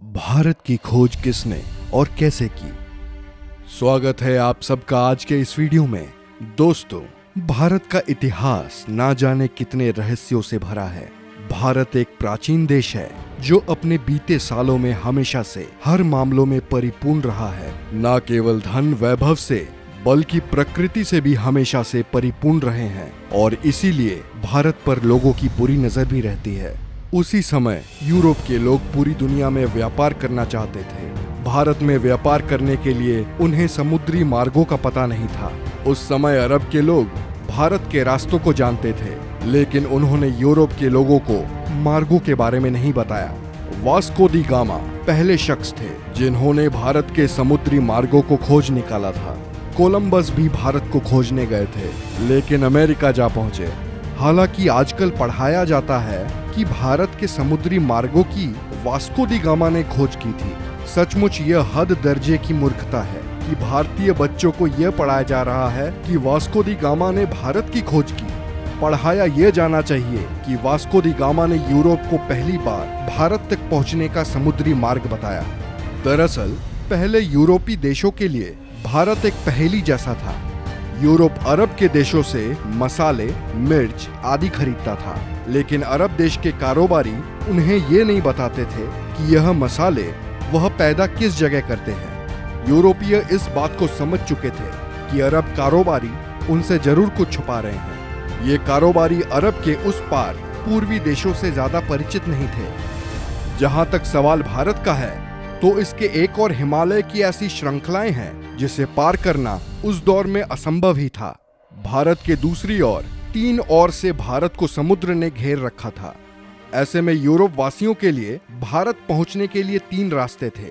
भारत की खोज किसने और कैसे की। स्वागत है आप सबका आज के इस वीडियो में। दोस्तों, भारत का इतिहास ना जाने कितने रहस्यों से भरा है। भारत एक प्राचीन देश है जो अपने बीते सालों में हमेशा से हर मामलों में परिपूर्ण रहा है। न केवल धन वैभव से बल्कि प्रकृति से भी हमेशा से परिपूर्ण रहे हैं और इसीलिए भारत पर लोगों की बुरी नजर भी रहती है। उसी समय यूरोप के लोग पूरी दुनिया में व्यापार करना चाहते थे। भारत में व्यापार करने के लिए उन्हें समुद्री मार्गों का पता नहीं था। उस समय अरब के लोग भारत के रास्तों को जानते थे, लेकिन उन्होंने यूरोप के लोगों को मार्गों के बारे में नहीं बताया। वास्को दी गामा पहले शख्स थे जिन्होंने भारत के समुद्री मार्गों को खोज निकाला था। कोलंबस भी भारत को खोजने गए थे, लेकिन अमेरिका जा पहुंचे। हालांकि आजकल पढ़ाया जाता है कि भारत के समुद्री मार्गों की वास्को दी गामा ने खोज की थी। सचमुच यह हद दर्जे की मूर्खता है कि भारतीय बच्चों को यह पढ़ाया जा रहा है कि वास्को दी गामा ने भारत की खोज की। पढ़ाया यह जाना चाहिए कि वास्को दी गामा ने यूरोप को पहली बार भारत तक पहुंचने का समुद्री मार्ग बताया। दरअसल पहले यूरोपी देशों के लिए भारत एक पहेली जैसा था। यूरोप अरब के देशों से मसाले, मिर्च आदि खरीदता था, लेकिन अरब देश के कारोबारी उन्हें ये नहीं बताते थे कि यह मसाले वह पैदा किस जगह करते हैं। यूरोपीय इस बात को समझ चुके थे कि अरब कारोबारी उनसे जरूर कुछ छुपा रहे हैं। ये कारोबारी अरब के उस पार पूर्वी देशों से ज्यादा परिचित नहीं थे। जहां तक सवाल भारत का है, तो इसके एक और हिमालय की ऐसी श्रृंखलाएं हैं जिसे पार करना उस दौर में असंभव ही था। भारत के दूसरी ओर 3 ओर से भारत को समुद्र ने घेर रखा था। ऐसे में यूरोप वासियों के लिए भारत पहुंचने के लिए 3 रास्ते थे।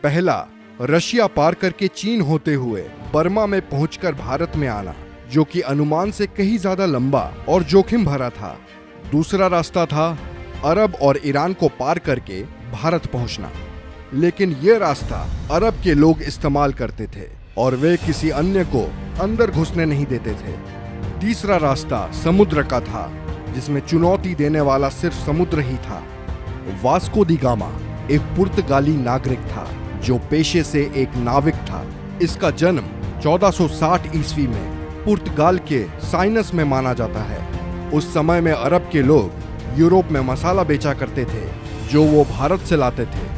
पहला, रशिया पार करके चीन होते हुए बर्मा में पहुंचकर भारत में आना, जो कि अनुमान से कहीं ज्यादा लंबा और जोखिम भरा था। दूसरा रास्ता था अरब और ईरान को पार करके भारत पहुंचना, लेकिन यह रास्ता अरब के लोग इस्तेमाल करते थे और वे किसी अन्य को अंदर घुसने नहीं देते थे। तीसरा रास्ता समुद्र का था, जिसमें चुनौती देने वाला सिर्फ समुद्र ही था। वास्को दी गामा एक पुर्तगाली नागरिक था जो पेशे से एक नाविक था। इसका जन्म 1460 ईस्वी में पुर्तगाल के साइनस में माना जाता है। उस समय में अरब के लोग यूरोप में मसाला बेचा करते थे जो वो भारत से लाते थे।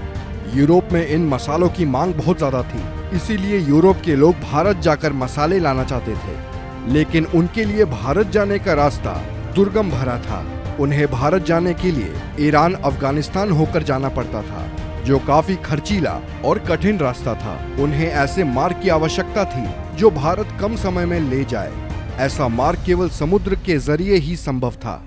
यूरोप में इन मसालों की मांग बहुत ज्यादा थी, इसीलिए यूरोप के लोग भारत जाकर मसाले लाना चाहते थे, लेकिन उनके लिए भारत जाने का रास्ता दुर्गम भरा था। उन्हें भारत जाने के लिए ईरान, अफगानिस्तान होकर जाना पड़ता था, जो काफी खर्चीला और कठिन रास्ता था। उन्हें ऐसे मार्ग की आवश्यकता थी जो भारत कम समय में ले जाए। ऐसा मार्ग केवल समुद्र के जरिए ही संभव था।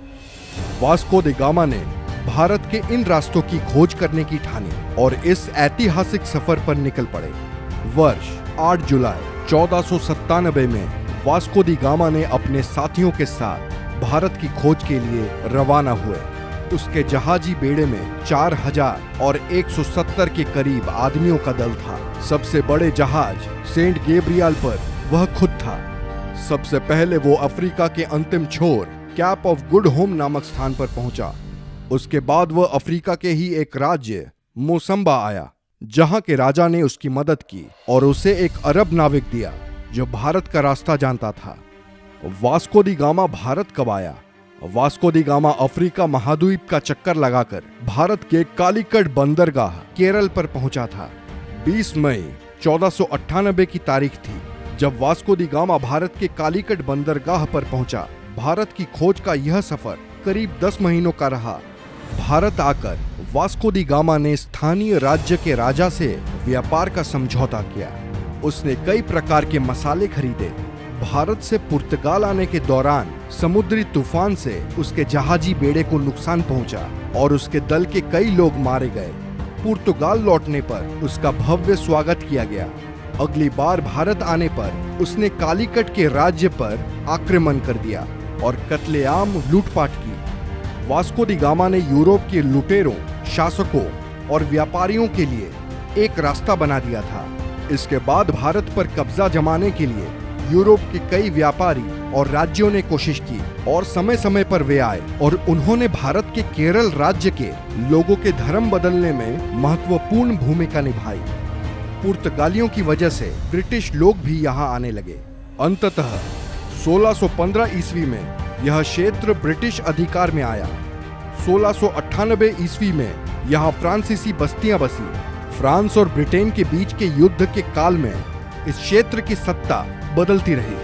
वास्को द गामा ने भारत के इन रास्तों की खोज करने की ठानी और इस ऐतिहासिक सफर पर निकल पड़े। वर्ष 8 जुलाई 1497 में वास्को दी गामा ने अपने साथियों के साथ भारत की खोज के लिए रवाना हुए। उसके जहाजी बेड़े में 4000 और 170 के करीब आदमियों का दल था। सबसे बड़े जहाज सेंट गैब्रियल पर वह खुद था। सबसे पहले वो अफ्रीका के अंतिम छोर कैप ऑफ गुड होम नामक स्थान पर पहुंचा। उसके बाद वह अफ्रीका के ही एक राज्य मोसम्बा आया, जहां के राजा ने उसकी मदद की और उसे एक अरब नाविक दिया जो भारत का रास्ता जानता था। वास्को दी गामा भारत कब आया? वास्को दी गामा अफ्रीका महाद्वीप का चक्कर लगाकर भारत के कालीकट बंदरगाह केरल पर पहुंचा था। 20 मई 1498 की तारीख थी जब वास्को दी गामा भारत के कालीकट बंदरगाह पर पहुंचा। भारत की खोज का यह सफर करीब 10 महीनों का रहा। भारत आकर वास्को दी गामा ने स्थानीय राज्य के राजा से व्यापार का समझौता किया। उसने कई प्रकार के मसाले खरीदे। भारत से पुर्तगाल आने के दौरान समुद्री तूफान से उसके जहाजी बेड़े को नुकसान पहुंचा और उसके दल के कई लोग मारे गए। पुर्तगाल लौटने पर उसका भव्य स्वागत किया गया। अगली बार भारत आने पर उसने कालीकट के राज्य पर आक्रमण कर दिया और कत्लेआम लूटपाट की। वास्को दी गामा ने यूरोप के लुटेरों, शासकों और व्यापारियों के लिए एक रास्ता बना दिया था। इसके बाद भारत पर कब्जा जमाने के लिए यूरोप के कई व्यापारी और राज्यों ने कोशिश की और समय समय पर वे आए और उन्होंने भारत के केरल राज्य के लोगों के धर्म बदलने में महत्वपूर्ण भूमिका निभाई। पुर्तगालियों की वजह से ब्रिटिश लोग भी यहाँ आने लगे। अंततः 1615 ईस्वी में यह क्षेत्र ब्रिटिश अधिकार में आया। 1698 ईस्वी में यहाँ फ्रांसीसी बस्तियां बसी। फ्रांस और ब्रिटेन के बीच के युद्ध के काल में इस क्षेत्र की सत्ता बदलती रही।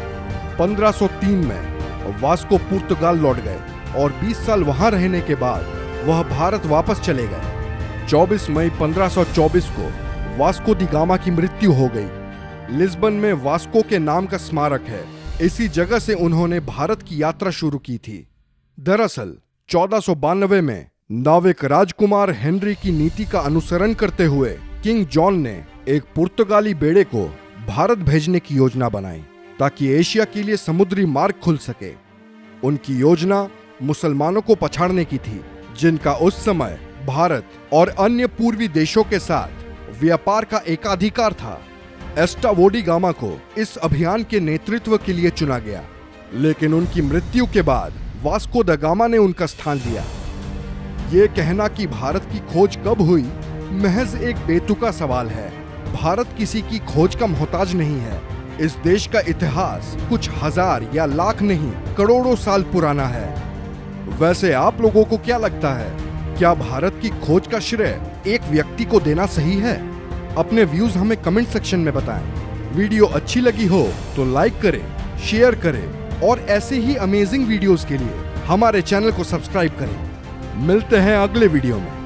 1503 में वास्को पुर्तगाल लौट गए और 20 साल वहां रहने के बाद वह भारत वापस चले गए। 24 मई 1524 को वास्को दी गामा की मृत्यु हो गई। लिस्बन में वास्को के नाम का स्मारक है। इसी जगह से उन्होंने भारत की यात्रा शुरू की थी। दरअसल 1492 में नाविक राजकुमार हेनरी की नीति का अनुसरण करते हुए किंग जॉन ने एक पुर्तगाली बेड़े को भारत भेजने की योजना बनाई ताकि एशिया के लिए समुद्री मार्ग खुल सके। उनकी योजना मुसलमानों को पछाड़ने की थी, जिनका उस समय भारत और अन्य पूर्वी देशों के साथ व्यापार का एकाधिकार था। एस्टावो डी गामा को इस अभियान के नेतृत्व के लिए चुना गया, लेकिन उनकी मृत्यु के बाद वास्को द गामा ने उनका स्थान लिया। ये कहना कि भारत की खोज कब हुई महज एक बेतुका सवाल है। भारत किसी की खोज का मोहताज नहीं है। इस देश का इतिहास कुछ हजार या लाख नहीं, करोड़ों साल पुराना है। वैसे आप लोगों को क्या लगता है, क्या भारत की खोज का श्रेय एक व्यक्ति को देना सही है? अपने व्यूज हमें कमेंट सेक्शन में बताएं। वीडियो अच्छी लगी हो तो लाइक करें, शेयर करें और ऐसे ही अमेजिंग वीडियोस के लिए हमारे चैनल को सब्सक्राइब करें। मिलते हैं अगले वीडियो में।